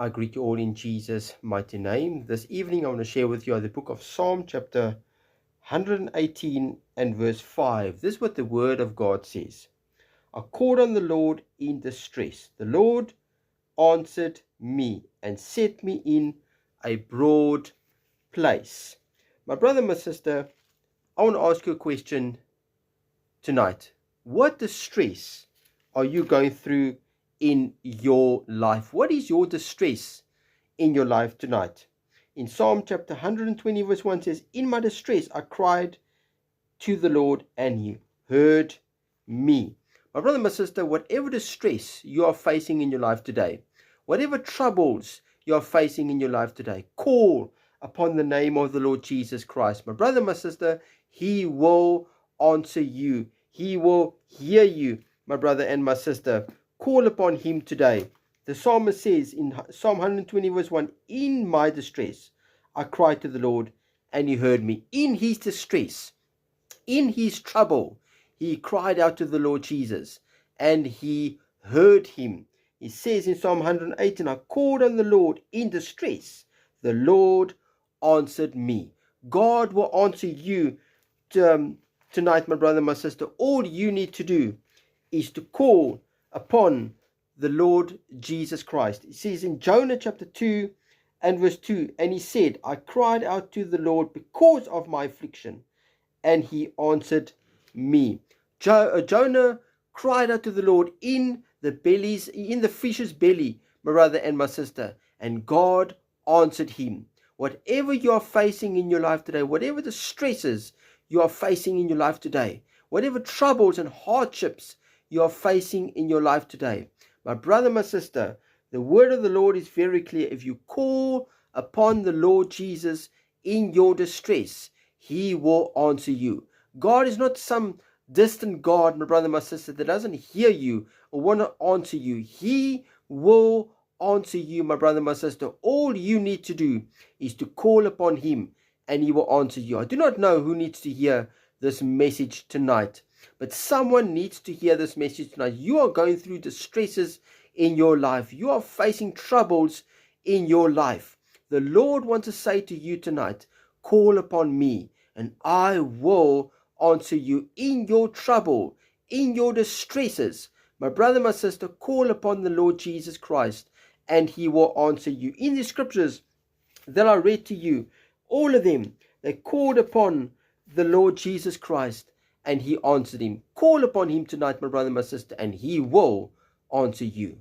I greet you all in Jesus' mighty name. This evening I want to share with you the book of Psalm chapter 118 and verse 5. This is what the word of God says. I called on the Lord in distress. The Lord answered me and set me in a broad place. My brother, my sister, I want to ask you a question tonight. What distress are you going through in your life? What is your distress in your life tonight? In Psalm chapter 120 verse 1 says, in my distress I cried to the Lord and he heard me. My brother, my sister, whatever distress you are facing in your life today, whatever troubles you are facing in your life today, call upon the name of the Lord Jesus Christ. My brother, my sister, he will answer you. He will hear you, my brother and my sister. Call upon him today. The psalmist says in Psalm 120 verse 1, in my distress I cried to the Lord and he heard me. In his distress, in his trouble, he cried out to the Lord Jesus and he heard him. He says in Psalm 118, I called on the Lord in distress. The Lord answered me. God will answer you tonight, my brother, my sister. All you need to do is to call upon the Lord Jesus Christ. It says in Jonah chapter 2 and verse 2, and he said, I cried out to the Lord because of my affliction, and he answered me. Jonah cried out to the Lord in the fish's belly, my brother and my sister, and God answered him. Whatever you are facing in your life today, whatever the stresses you are facing in your life today, whatever troubles and hardships you are facing in your life today, my brother, my sister, the word of the Lord is very clear. If you call upon the Lord Jesus in your distress, he will answer you. God is not some distant God, my brother, my sister, that doesn't hear you or want to answer you. He will answer you, my brother, my sister. All you need to do is to call upon him and he will answer you. I do not know who needs to hear this message tonight, but someone needs to hear this message tonight. You are going through distresses in your life. You are facing troubles in your life. The Lord wants to say to you tonight, call upon me and I will answer you in your trouble, in your distresses. My brother, my sister, call upon the Lord Jesus Christ and he will answer you. In the scriptures that I read to you, all of them, they called upon the Lord Jesus Christ and he answered him. Call upon him tonight, my brother, my sister, and he will answer you.